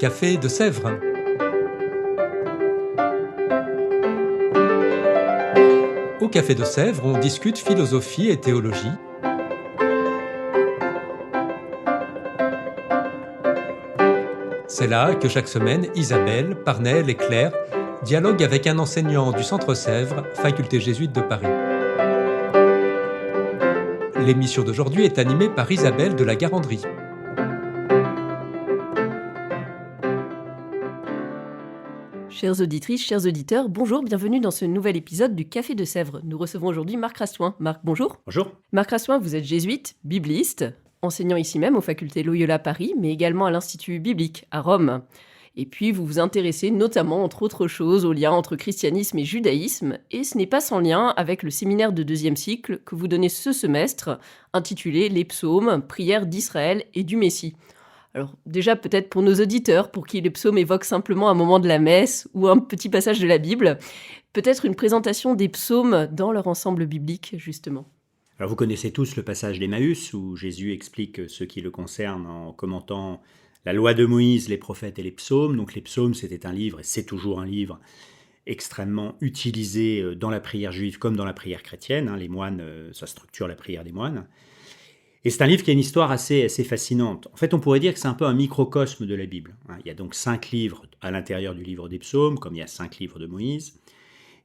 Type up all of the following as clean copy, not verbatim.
Café de Sèvres. Au Café de Sèvres, on discute philosophie et théologie. C'est là que chaque semaine, Isabelle, Parnell et Claire dialoguent avec un enseignant du Centre Sèvres, faculté jésuite de Paris. L'émission d'aujourd'hui est animée par Isabelle de la Garandrie. Chères auditrices, chers auditeurs, bonjour, bienvenue dans ce nouvel épisode du Café de Sèvres. Nous recevons aujourd'hui Marc Rastoin. Marc, bonjour. Bonjour. Marc Rastoin, vous êtes jésuite, bibliste, enseignant ici même aux facultés Loyola Paris, mais également à l'Institut biblique à Rome. Et puis, vous vous intéressez notamment, entre autres choses, au lien entre christianisme et judaïsme, et ce n'est pas sans lien avec le séminaire de deuxième cycle que vous donnez ce semestre, intitulé « Les psaumes, prières d'Israël et du Messie ». Alors déjà peut-être pour nos auditeurs, pour qui les psaumes évoquent simplement un moment de la messe ou un petit passage de la Bible, peut-être une présentation des psaumes dans leur ensemble biblique, justement. Alors vous connaissez tous le passage d'Emmaüs où Jésus explique ce qui le concerne en commentant la loi de Moïse, les prophètes et les psaumes. Donc les psaumes, c'était un livre, et c'est toujours un livre extrêmement utilisé dans la prière juive comme dans la prière chrétienne. Les moines, ça structure la prière des moines. Et c'est un livre qui a une histoire assez fascinante. En fait, on pourrait dire que c'est un peu un microcosme de la Bible. Il y a donc 5 livres à l'intérieur du livre des psaumes, comme il y a 5 livres de Moïse.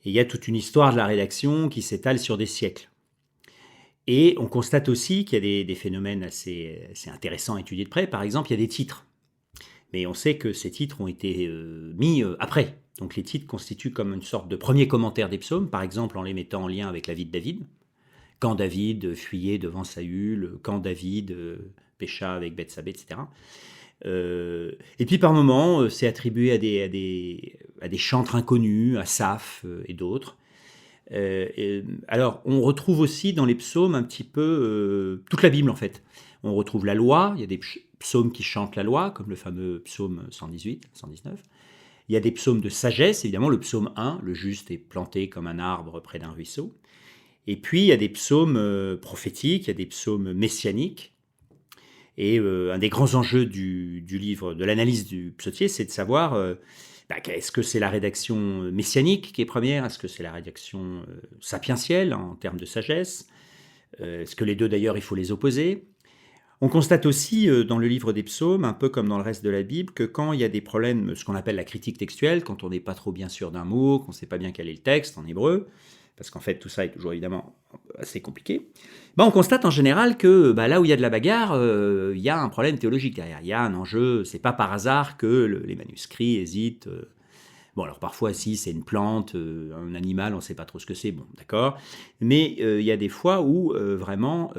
Et il y a toute une histoire de la rédaction qui s'étale sur des siècles. Et on constate aussi qu'il y a des phénomènes assez intéressants à étudier de près. Par exemple, il y a des titres. Mais on sait que ces titres ont été mis après. Donc les titres constituent comme une sorte de premier commentaire des psaumes, par exemple en les mettant en lien avec la vie de David. Quand David fuyait devant Saül, quand David pécha avec Bethsabée, etc. Et puis par moments, c'est attribué à des chantres inconnus, Asaph et d'autres. Alors, on retrouve aussi dans les psaumes un petit peu toute la Bible en fait. On retrouve la loi, il y a des psaumes qui chantent la loi, comme le fameux psaume 118, 119. Il y a des psaumes de sagesse, évidemment le psaume 1, le juste est planté comme un arbre près d'un ruisseau. Et puis, il y a des psaumes prophétiques, il y a des psaumes messianiques. Et un des grands enjeux du livre, de l'analyse du psautier, c'est de savoir est-ce que c'est la rédaction messianique qui est première, est-ce que c'est la rédaction sapientielle en termes de sagesse, est-ce que les deux d'ailleurs, il faut les opposer. On constate aussi dans le livre des psaumes, un peu comme dans le reste de la Bible, que quand il y a des problèmes, ce qu'on appelle la critique textuelle, quand on n'est pas trop bien sûr d'un mot, qu'on ne sait pas bien quel est le texte en hébreu, parce qu'en fait tout ça est toujours évidemment assez compliqué, on constate en général que là où il y a de la bagarre, il y a un problème théologique derrière, il y a un enjeu, c'est pas par hasard que les manuscrits hésitent. Alors parfois si c'est une plante, un animal, on ne sait pas trop ce que c'est, d'accord, mais il y a des fois où vraiment,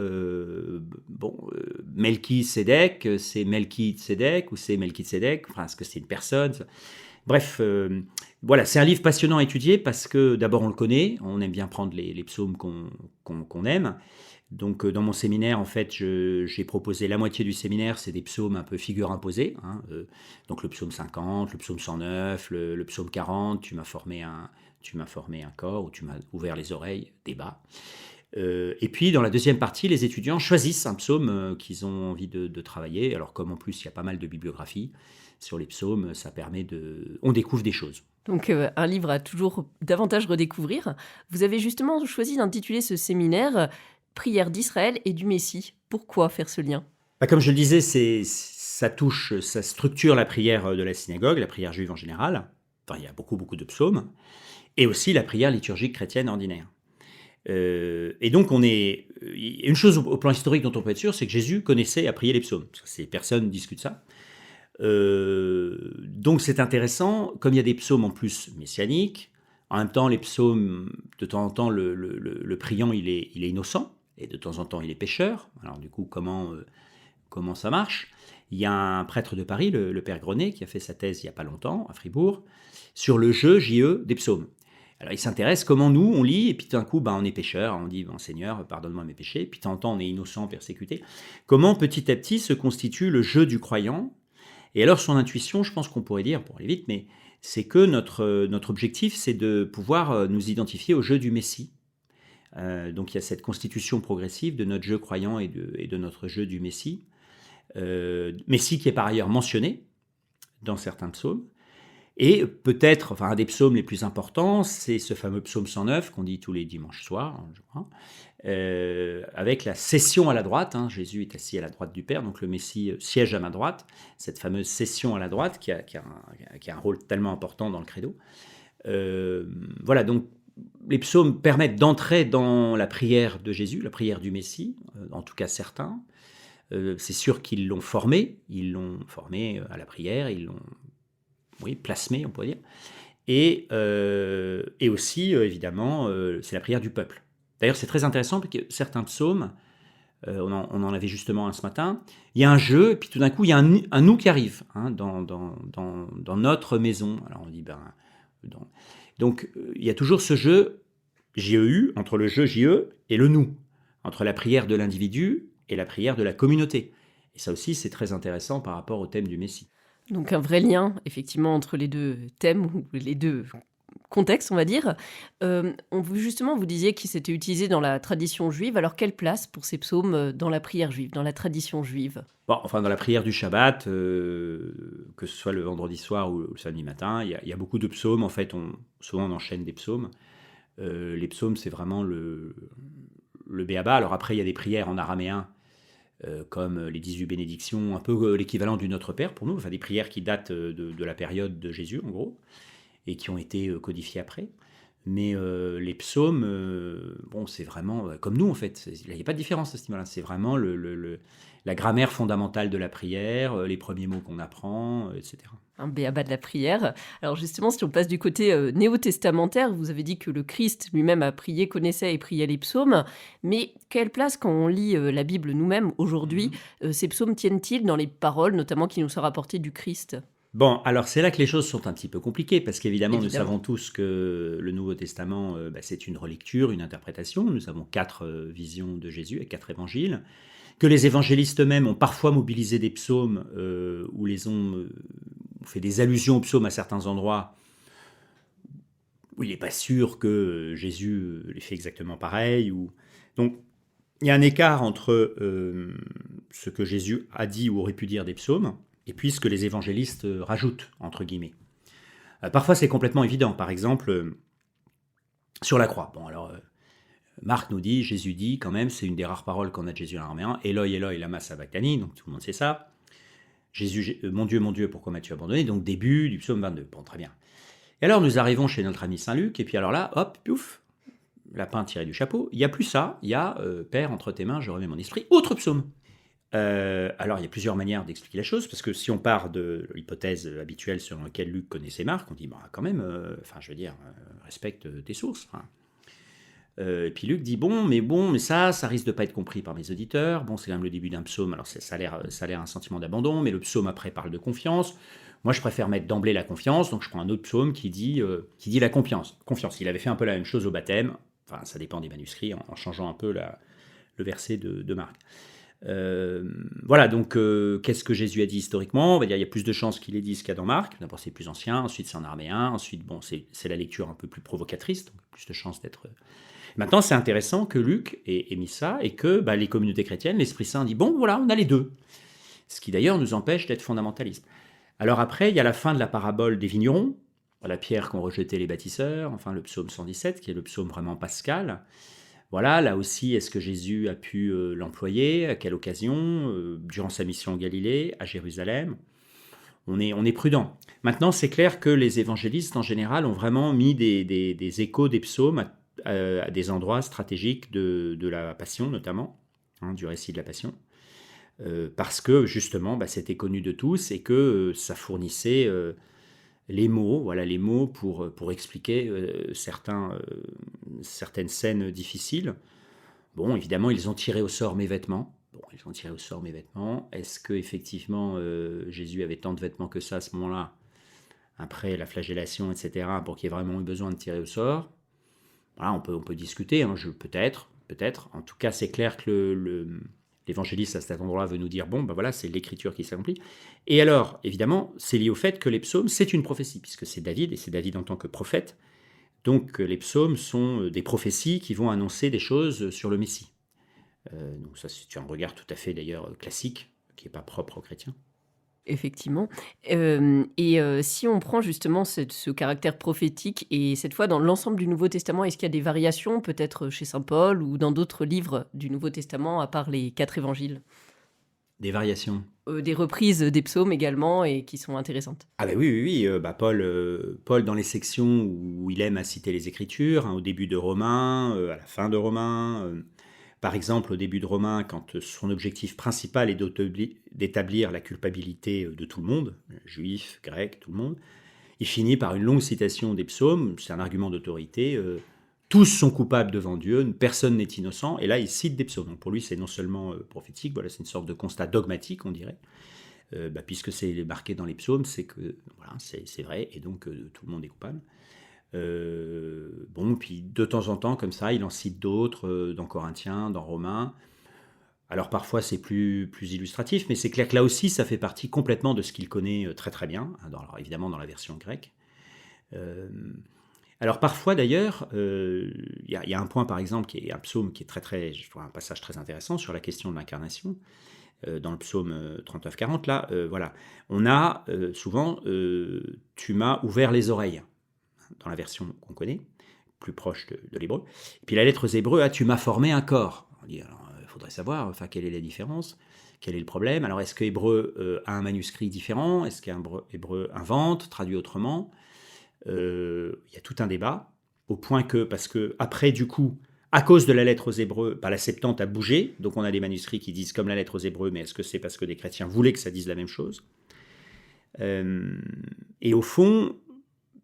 Melchisédek, c'est Melchitsédek ou c'est Melchitsédek, est-ce que c'est une personne ? Bref, voilà, c'est un livre passionnant à étudier parce que d'abord on le connaît, on aime bien prendre les psaumes qu'on aime. Donc dans mon séminaire, en fait, j'ai proposé la moitié du séminaire, c'est des psaumes un peu figure imposée. Donc le psaume 50, le psaume 109, le psaume 40, tu m'as formé un corps ou tu m'as ouvert les oreilles, débat. Et puis dans la deuxième partie, les étudiants choisissent un psaume qu'ils ont envie de travailler. Alors comme en plus il y a pas mal de bibliographie sur les psaumes, ça permet on découvre des choses. Donc un livre à toujours davantage redécouvrir. Vous avez justement choisi d'intituler ce séminaire « Prières d'Israël et du Messie ». Pourquoi faire ce lien ? Comme je le disais, ça structure la prière de la synagogue, la prière juive en général. Il y a beaucoup de psaumes. Et aussi la prière liturgique chrétienne ordinaire. Et donc une chose au plan historique dont on peut être sûr, c'est que Jésus connaissait à prier les psaumes. Personne ne discute ça. Donc c'est intéressant, comme il y a des psaumes en plus messianiques, en même temps les psaumes, de temps en temps le priant il est innocent, et de temps en temps il est pécheur. Alors du coup comment ça marche ? Il y a un prêtre de Paris, le père Grenet, qui a fait sa thèse il n'y a pas longtemps, à Fribourg, sur le jeu JE des psaumes. Alors il s'intéresse comment nous on lit, et puis d'un coup on est pécheur, on dit Seigneur pardonne-moi mes péchés, puis de temps en temps on est innocent, persécuté. Comment petit à petit se constitue le jeu du croyant. Et alors son intuition, je pense qu'on pourrait dire, pour aller vite, mais c'est que notre objectif c'est de pouvoir nous identifier au jeu du Messie. Donc il y a cette constitution progressive de notre jeu croyant et de notre jeu du Messie. Messie qui est par ailleurs mentionné dans certains psaumes. Et peut-être, enfin, un des psaumes les plus importants, c'est ce fameux psaume 109 qu'on dit tous les dimanches soirs, hein, je crois, avec la session à la droite. Hein, Jésus est assis à la droite du Père, donc le Messie siège à ma droite. Cette fameuse session à la droite qui a un rôle tellement important dans le credo. Voilà, donc les psaumes permettent d'entrer dans la prière de Jésus, la prière du Messie, en tout cas certains. C'est sûr qu'ils l'ont formé à la prière, ils l'ont plasmé, on pourrait dire. Et aussi, évidemment, c'est la prière du peuple. D'ailleurs, c'est très intéressant parce que certains psaumes, on en avait justement un ce matin, il y a un jeu, et puis tout d'un coup, il y a un nous qui arrive dans notre maison. Alors on dit, donc il y a toujours ce jeu JEU, entre le jeu JE et le nous, entre la prière de l'individu et la prière de la communauté. Et ça aussi, c'est très intéressant par rapport au thème du Messie. Donc un vrai lien, effectivement, entre les deux thèmes, ou les deux contextes, on va dire. Justement, vous disiez qu'il s'était utilisé dans la tradition juive. Alors, quelle place pour ces psaumes dans la prière juive, dans la tradition juive ? Bon, enfin, dans la prière du Shabbat, que ce soit le vendredi soir ou le samedi matin, il y a beaucoup de psaumes. En fait, souvent on enchaîne des psaumes. Les psaumes, c'est vraiment le béaba. Alors après, il y a des prières en araméen, comme les 18 bénédictions, un peu l'équivalent du Notre Père pour nous, enfin des prières qui datent de la période de Jésus, en gros, et qui ont été codifiées après. Mais les psaumes, c'est vraiment comme nous, en fait. Il n'y a pas de différence à ce niveau-là. C'est vraiment la grammaire fondamentale de la prière, les premiers mots qu'on apprend, etc. Un béaba de la prière. Alors justement, si on passe du côté néo-testamentaire, vous avez dit que le Christ lui-même a prié, connaissait et priait les psaumes. Mais quelle place, quand on lit la Bible nous-mêmes aujourd'hui, ces psaumes tiennent-ils dans les paroles, notamment qui nous sont rapportées du Christ ? Bon, alors c'est là que les choses sont un petit peu compliquées, parce qu'évidemment, nous savons tous que le Nouveau Testament, c'est une relecture, une interprétation. Nous avons 4 visions de Jésus et 4 évangiles, que les évangélistes eux-mêmes ont parfois mobilisé des psaumes où les ont fait des allusions aux psaumes à certains endroits où il n'est pas sûr que Jésus les fait exactement pareil. Donc, il y a un écart entre ce que Jésus a dit ou aurait pu dire des psaumes, et puis ce que les évangélistes rajoutent, entre guillemets. Parfois, c'est complètement évident. Par exemple, sur la croix. Bon, alors, Marc nous dit, Jésus dit, quand même, c'est une des rares paroles qu'on a de Jésus en araméen, Eloi, Eloi, lama sabachthani, donc tout le monde sait ça. Jésus, mon Dieu, pourquoi m'as-tu abandonné ? Donc, début du psaume 22. Bon, très bien. Et alors, nous arrivons chez notre ami Saint-Luc, et puis alors là, hop, pouf, lapin tiré du chapeau. Il n'y a plus ça, il y a Père, entre tes mains, je remets mon esprit. Autre psaume. Alors, il y a plusieurs manières d'expliquer la chose, parce que si on part de l'hypothèse habituelle sur laquelle Luc connaissait Marc, on dit, quand même, respecte tes sources. Et puis Luc dit, mais ça risque de pas être compris par mes auditeurs. Bon, c'est quand même le début d'un psaume, alors ça a l'air un sentiment d'abandon, mais le psaume après parle de confiance. Moi, je préfère mettre d'emblée la confiance, donc je prends un autre psaume qui dit la confiance. Confiance, il avait fait un peu la même chose au baptême, enfin, ça dépend des manuscrits, en changeant un peu le verset de Marc. Voilà, donc qu'est-ce que Jésus a dit historiquement ? On va dire il y a plus de chances qu'il ait dit ce qu'il y a dans Marc. D'abord, c'est plus ancien, ensuite c'est en araméen, ensuite c'est la lecture un peu plus provocatrice, donc plus de chances d'être... Maintenant, c'est intéressant que Luc ait mis ça et que les communautés chrétiennes, l'Esprit Saint dit bon, voilà, on a les deux. Ce qui d'ailleurs nous empêche d'être fondamentalistes. Alors après, il y a la fin de la parabole des vignerons, la pierre qu'ont rejeté les bâtisseurs, enfin le psaume 117, qui est le psaume vraiment pascal. Voilà, là aussi, est-ce que Jésus a pu l'employer ? À quelle occasion ? Durant sa mission en Galilée, à Jérusalem ? On est prudent. Maintenant, c'est clair que les évangélistes, en général, ont vraiment mis des échos des psaumes à des endroits stratégiques de la Passion, notamment, du récit de la Passion, parce que, justement, c'était connu de tous et que ça fournissait les mots pour expliquer certaines scènes difficiles. Bon, évidemment, ils ont tiré au sort mes vêtements. Est-ce qu'effectivement, Jésus avait tant de vêtements que ça à ce moment-là, après la flagellation, etc., pour qu'il y ait vraiment eu besoin de tirer au sort ? Voilà, on peut discuter, peut-être. En tout cas, c'est clair que l'évangéliste à cet endroit-là veut nous dire, voilà, c'est l'écriture qui s'accomplit. Et alors, évidemment, c'est lié au fait que les psaumes, c'est une prophétie, puisque c'est David, et c'est David en tant que prophète. Donc, les psaumes sont des prophéties qui vont annoncer des choses sur le Messie. Donc ça, c'est un regard tout à fait, d'ailleurs, classique, qui n'est pas propre aux chrétiens. Effectivement. Si on prend justement ce caractère prophétique et cette fois dans l'ensemble du Nouveau Testament, est-ce qu'il y a des variations peut-être chez saint Paul ou dans d'autres livres du Nouveau Testament à part les 4 évangiles? Des variations. Des reprises des psaumes également et qui sont intéressantes. Ah ben oui, oui, oui. Paul, dans les sections où il aime à citer les Écritures, hein, au début de Romains, à la fin de Romains, par exemple au début de Romains, quand son objectif principal est d'établir la culpabilité de tout le monde, juifs, grecs, tout le monde, il finit par une longue citation des psaumes, c'est un argument d'autorité, tous sont coupables devant Dieu, personne n'est innocent, et là il cite des psaumes. Donc pour lui c'est non seulement prophétique, voilà, c'est une sorte de constat dogmatique on dirait, puisque c'est marqué dans les psaumes, c'est que voilà, c'est vrai, et donc tout le monde est coupable. Puis de temps en temps, comme ça, il en cite d'autres, dans Corinthiens, dans Romains. Alors parfois c'est plus illustratif, mais c'est clair que là aussi ça fait partie complètement de ce qu'il connaît très très bien, hein, alors évidemment dans la version grecque. Alors parfois d'ailleurs, il y a un point par exemple, qui est un psaume qui est je trouve un passage très intéressant sur la question de l'incarnation, dans le psaume 39-40, là, voilà, on a souvent tu m'as ouvert les oreilles, dans la version qu'on connaît, plus proche de l'hébreu. Et puis la lettre aux Hébreux, tu m'as formé un corps. On dit, alors, il faudrait savoir, quelle est la différence, quel est le problème. Alors, est-ce que Hébreu a un manuscrit différent? Est-ce qu'Hébreu invente, traduit autrement? Il y a tout un débat, au point que, parce que après, du coup, à cause de la lettre aux Hébreux, la Septante a bougé, donc on a des manuscrits qui disent comme la lettre aux Hébreux, mais est-ce que c'est parce que des chrétiens voulaient que ça dise la même chose? Et au fond,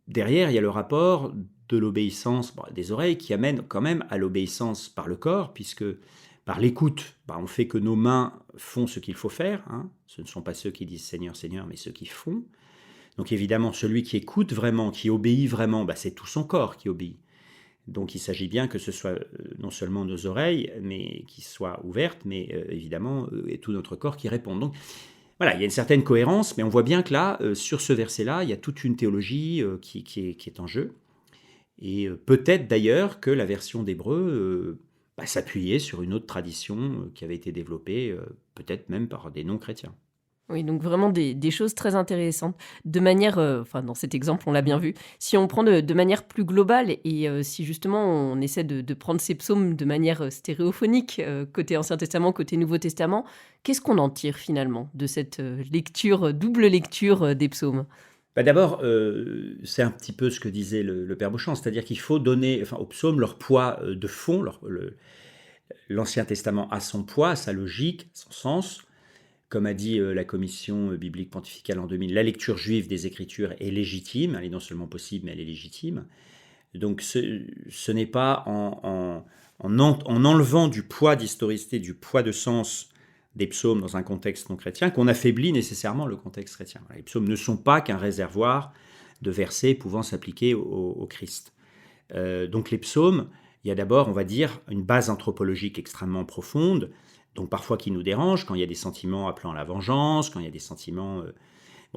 derrière, il y a le rapport de l'obéissance des oreilles qui amène quand même à l'obéissance par le corps, puisque par l'écoute, on fait que nos mains font ce qu'il faut faire. Hein. Ce ne sont pas ceux qui disent Seigneur, Seigneur, mais ceux qui font. Donc évidemment, celui qui écoute vraiment, qui obéit vraiment, c'est tout son corps qui obéit. Donc il s'agit bien que ce soit non seulement nos oreilles, mais qui soient ouvertes, mais évidemment et tout notre corps qui répond. Donc voilà, il y a une certaine cohérence, mais on voit bien que là, sur ce verset-là, il y a toute une théologie qui est en jeu. Et peut-être d'ailleurs que la version d'Hébreu s'appuyait sur une autre tradition qui avait été développée, peut-être même par des non-chrétiens. Oui, donc vraiment des choses très intéressantes. De manière, dans cet exemple, on l'a bien vu. Si on prend de manière plus globale et si justement on essaie de prendre ces psaumes de manière stéréophonique, côté Ancien Testament, côté Nouveau Testament, qu'est-ce qu'on en tire finalement de cette double lecture des psaumes? D'abord, c'est un petit peu ce que disait le Père Beauchamp, c'est-à-dire qu'il faut donner aux psaumes leur poids de fond. L'Ancien Testament a son poids, sa logique, son sens. Comme a dit la commission biblique pontificale en 2000, la lecture juive des Écritures est légitime, elle est non seulement possible, mais elle est légitime. Donc ce n'est pas en enlevant du poids d'historicité, du poids de sens des psaumes dans un contexte non chrétien qu'on affaiblit nécessairement le contexte chrétien. Les psaumes ne sont pas qu'un réservoir de versets pouvant s'appliquer au Christ. Donc les psaumes, il y a d'abord, on va dire, une base anthropologique extrêmement profonde, donc parfois qui nous dérange, quand il y a des sentiments appelant à la vengeance, quand il y a des sentiments...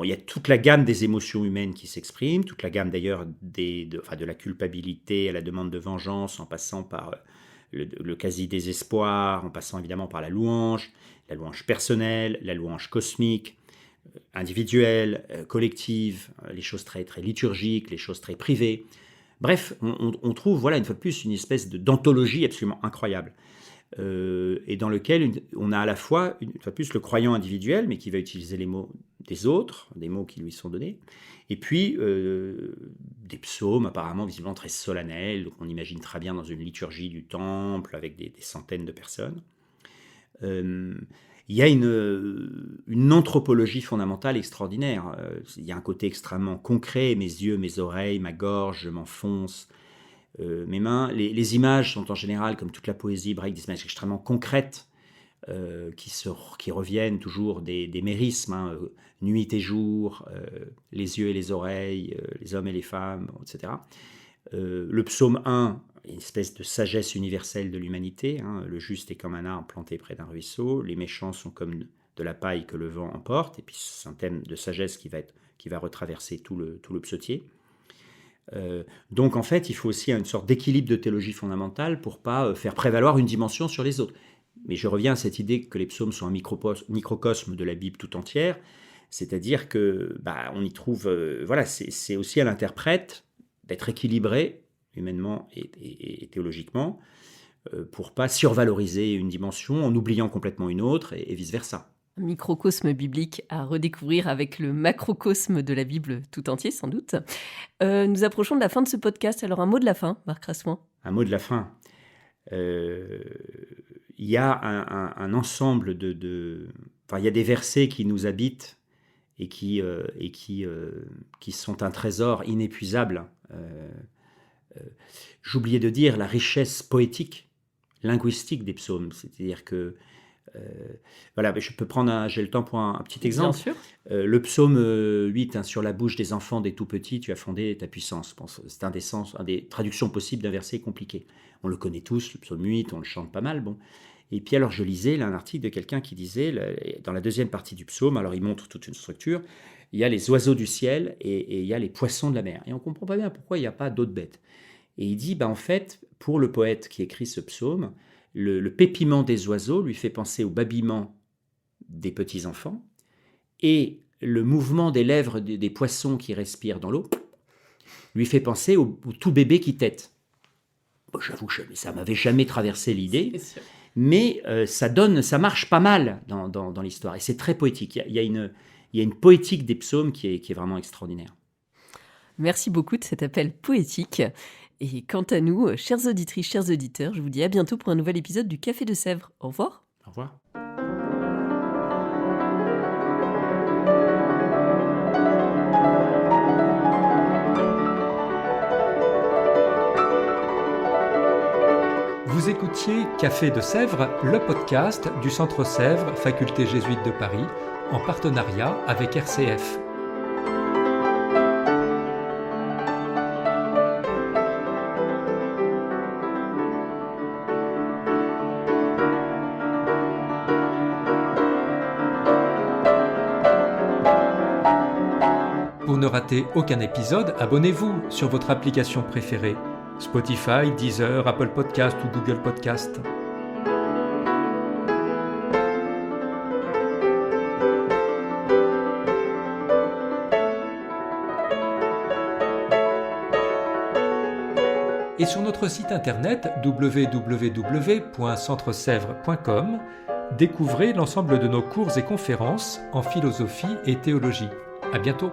il y a toute la gamme des émotions humaines qui s'expriment, toute la gamme d'ailleurs de la culpabilité à la demande de vengeance, en passant par le quasi-désespoir, en passant évidemment par la louange personnelle, la louange cosmique, individuelle, collective, les choses très, très liturgiques, les choses très privées. Bref, on trouve, une fois de plus, une espèce d'anthologie absolument incroyable. Et dans lequel on a à la fois, une fois de plus, le croyant individuel, mais qui va utiliser les mots des autres, des mots qui lui sont donnés, et puis des psaumes apparemment visiblement très solennels, donc on imagine très bien dans une liturgie du temple avec des centaines de personnes. Il y a une anthropologie fondamentale extraordinaire. Il y a un côté extrêmement concret, mes yeux, mes oreilles, ma gorge, je m'enfonce, mes mains. Les images sont en général, comme toute la poésie hébraïque, des images extrêmement concrètes qui reviennent toujours des mérismes, nuit et jour, les yeux et les oreilles, les hommes et les femmes, etc. Le psaume 1, une espèce de sagesse universelle de l'humanité. Le juste est comme un arbre planté près d'un ruisseau, les méchants sont comme de la paille que le vent emporte, et puis c'est un thème de sagesse qui va retraverser tout le psautier. Donc en fait, il faut aussi une sorte d'équilibre de théologie fondamentale pour pas faire prévaloir une dimension sur les autres. Mais je reviens à cette idée que les psaumes sont un microcosme de la Bible tout entière. C'est-à-dire que on y trouve, c'est aussi à l'interprète d'être équilibré humainement et théologiquement, pour pas survaloriser une dimension en oubliant complètement une autre et vice-versa. Un microcosme biblique à redécouvrir avec le macrocosme de la Bible tout entier, sans doute. Nous approchons de la fin de ce podcast. Alors, un mot de la fin, Marc Rassoin. Un mot de la fin. Il y a un ensemble il y a des versets qui nous habitent et qui sont un trésor inépuisable. J'oubliais de dire la richesse poétique, linguistique des psaumes. C'est-à-dire que je peux prendre j'ai le temps pour un petit exemple. Bien sûr. Le psaume 8, sur la bouche des enfants des tout petits, tu as fondé ta puissance. C'est un des traductions possibles d'un verset compliqué. On le connaît tous, le psaume 8, on le chante pas mal. Bon. Et puis alors je lisais là, un article de quelqu'un qui disait, dans la deuxième partie du psaume, alors il montre toute une structure, il y a les oiseaux du ciel et il y a les poissons de la mer. Et on ne comprend pas bien pourquoi il n'y a pas d'autres bêtes. Et il dit, en fait, pour le poète qui écrit ce psaume, le pépiment des oiseaux lui fait penser au babillement des petits-enfants, et le mouvement des lèvres des poissons qui respirent dans l'eau lui fait penser au tout bébé qui tète. Bon, j'avoue que ça ne m'avait jamais traversé l'idée, mais ça marche pas mal dans l'histoire, et c'est très poétique. Il y a une poétique des psaumes qui est vraiment extraordinaire. Merci beaucoup de cet appel poétique. Et quant à nous, chères auditrices, chers auditeurs, je vous dis à bientôt pour un nouvel épisode du Café de Sèvres. Au revoir. Au revoir. Vous écoutiez Café de Sèvres, le podcast du Centre Sèvres, Faculté jésuite de Paris, en partenariat avec RCF. Pour ne rater aucun épisode, abonnez-vous sur votre application préférée. Spotify, Deezer, Apple Podcast ou Google Podcast. Et sur notre site internet www.centresèvres.com, découvrez l'ensemble de nos cours et conférences en philosophie et théologie. À bientôt.